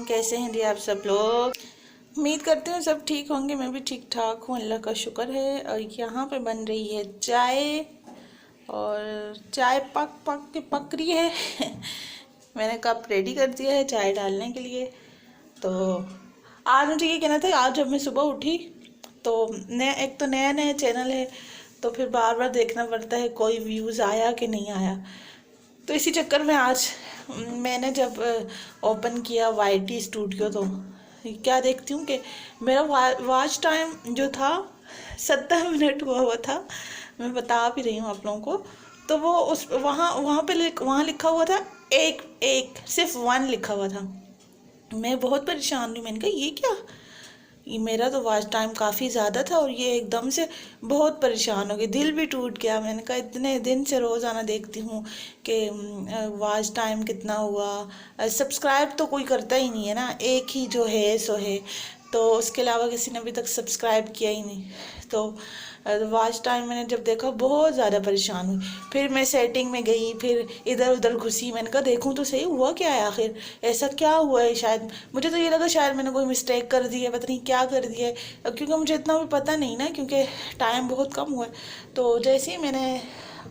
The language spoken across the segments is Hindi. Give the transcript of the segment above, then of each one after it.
कैसे हैं जी आप सब लोग। उम्मीद करते हैं सब ठीक होंगे। मैं भी ठीक ठाक हूँ, अल्लाह का शुक्र है। और यहाँ पे बन रही है चाय, और चाय पक पक के पक रही है मैंने कप रेडी कर दिया है चाय डालने के लिए। तो आज मुझे ये कहना था, आज जब मैं सुबह उठी तो नया, एक तो नया नया चैनल है, तो फिर बार बार देखना पड़ता है कोई व्यूज़ आया कि नहीं आया। तो इसी चक्कर में आज मैंने जब ओपन किया YT स्टूडियो, तो क्या देखती हूँ कि मेरा वॉच टाइम जो था 70 मिनट हुआ हुआ था। मैं बता भी रही हूँ आप लोगों को। तो वो उस वहाँ वहाँ पे वहाँ लिखा हुआ था एक एक, सिर्फ 1 लिखा हुआ था। मैं बहुत परेशान हुई, मैंने कहा ये क्या, ये मेरा तो वॉच टाइम काफ़ी ज़्यादा था और ये एकदम से बहुत परेशान हो गई, दिल भी टूट गया। मैंने कहा इतने दिन से रोज़ाना देखती हूँ कि वॉच टाइम कितना हुआ। सब्सक्राइब तो कोई करता ही नहीं है ना, एक ही जो है सो है, तो उसके अलावा किसी ने अभी तक सब्सक्राइब किया ही नहीं। तो वॉच टाइम मैंने जब देखा बहुत ज़्यादा परेशान हुई। फिर मैं सेटिंग में गई, फिर इधर उधर घुसी, मैंने कहा देखूं तो सही हुआ क्या है, आखिर ऐसा क्या हुआ है। शायद मुझे तो ये लगा शायद मैंने कोई मिस्टेक कर दी है, पता नहीं क्या कर दिया है, क्योंकि मुझे इतना भी पता नहीं ना, क्योंकि टाइम बहुत कम हुआ है। तो जैसे ही मैंने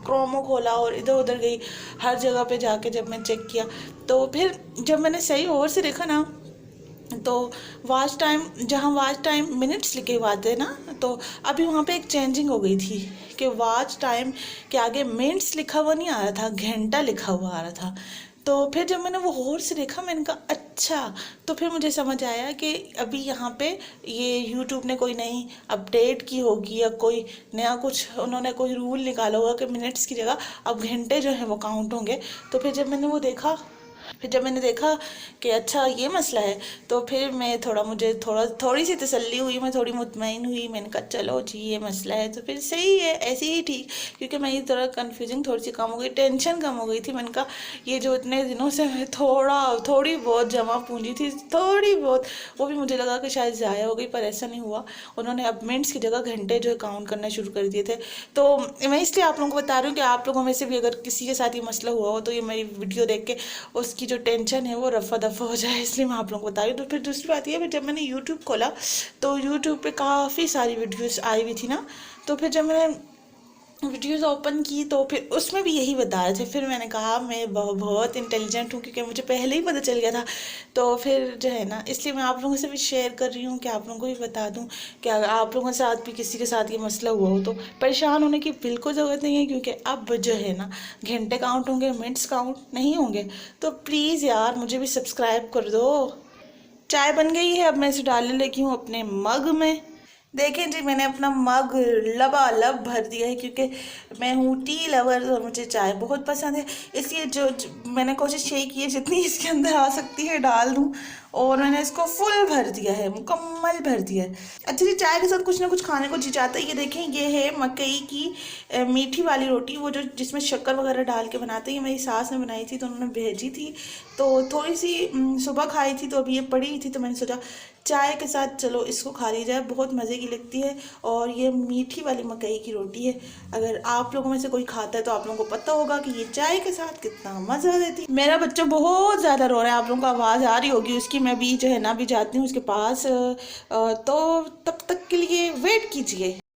क्रोमो खोला और इधर उधर गई, हर जगह पे जाके जब मैं चेक किया, तो फिर जब मैंने सही ओर से देखा ना, तो वॉच टाइम, जहाँ वॉच टाइम मिनट्स लिखे हुए आते हैं ना, तो अभी वहाँ पे एक चेंजिंग हो गई थी कि वॉच टाइम के आगे मिनट्स लिखा हुआ नहीं आ रहा था, घंटा लिखा हुआ आ रहा था। तो फिर जब मैंने वो गौर से देखा, मैंने कहा अच्छा। तो फिर मुझे समझ आया कि अभी यहाँ पे ये यूट्यूब ने कोई नई अपडेट की होगी, या कोई नया कुछ उन्होंने कोई रूल निकाला होगा कि मिनट्स की जगह अब घंटे जो हैं वो काउंट होंगे। तो फिर जब मैंने वो देखा, फिर जब मैंने देखा कि अच्छा ये मसला है, तो फिर मैं मुझे थोड़ी सी तसल्ली हुई, मैं थोड़ी मुतमईन हुई। मैंने कहा चलो जी ये मसला है तो फिर सही है, ऐसे ही ठीक। क्योंकि मैं इस तरह कन्फ्यूजिंग थोड़ी सी कम हो गई, टेंशन कम हो गई थी। मैंने कहा ये जो इतने दिनों से मैं थोड़ी बहुत जमा पूंजी थी, थोड़ी बहुत, वो भी मुझे लगा कि शायद ज़ाया हो गई, पर ऐसा नहीं हुआ। उन्होंने अब मिनट्स की जगह घंटे जो है काउंट करना शुरू कर दिए थे। तो मैं इसलिए आप लोगों को बता रही हूँ कि आप लोगों में से भी अगर किसी के साथ ये मसला हुआ हो, तो ये मेरी वीडियो देख के उसकी जो टेंशन है वो रफ़ा दफ़ा हो जाए, इसलिए मैं आप लोगों को बता रही हूँ। तो फिर दूसरी बात ये है, जब मैंने यूट्यूब खोला तो यूट्यूब पे काफ़ी सारी वीडियोस आई हुई थी ना, तो फिर जब मैंने वीडियोस ओपन की तो फिर उसमें भी यही बता रहे थे। फिर मैंने कहा मैं बहुत इंटेलिजेंट हूँ, क्योंकि मुझे पहले ही पता चल गया था। तो फिर जो है ना, इसलिए मैं आप लोगों से भी शेयर कर रही हूँ कि आप लोगों को भी बता दूँ कि अगर आप लोगों के साथ भी किसी के साथ ये मसला हुआ हो तो परेशान होने की बिल्कुल ज़रूरत नहीं है, क्योंकि अब जो है ना घंटे काउंट होंगे, मिनट्स काउंट नहीं होंगे। तो प्लीज़ यार मुझे भी सब्सक्राइब कर दो। चाय बन गई है, अब मैं इसे डालने लगी हूँ अपने मग में। देखें जी, मैंने अपना मग लबालब भर दिया है, क्योंकि मैं हूँ टी लवर और मुझे चाय बहुत पसंद है। इसलिए मैंने कोशिश यही की है जितनी इसके अंदर आ सकती है डाल दूँ, और मैंने इसको फुल भर दिया है, मुकम्मल भर दिया है। अच्छा जी, चाय के साथ कुछ ना कुछ खाने को जी चाहता है। ये देखें, ये है मकई की मीठी वाली रोटी, वो जो जिसमें शक्कर वगैरह डाल के बनाते हैं। ये मेरी सास ने बनाई थी, तो उन्होंने भेजी थी, तो थोड़ी सी सुबह खाई थी, तो अभी ये पड़ी हुई थी, तो मैंने सोचा चाय के साथ चलो इसको खा ली जाए, बहुत मज़े की लगती है। और ये मीठी वाली मकई की रोटी है, अगर आप लोगों में से कोई खाता है तो आप लोगों को पता होगा कि ये चाय के साथ कितना मज़ा देती है। मेरा बच्चा बहुत ज़्यादा रो रहा है, आप लोगों को आवाज़ आ रही होगी उसकी। मैं भी जो है ना भी जाती हूँ उसके पास, तो तब तक के लिए वेट कीजिए।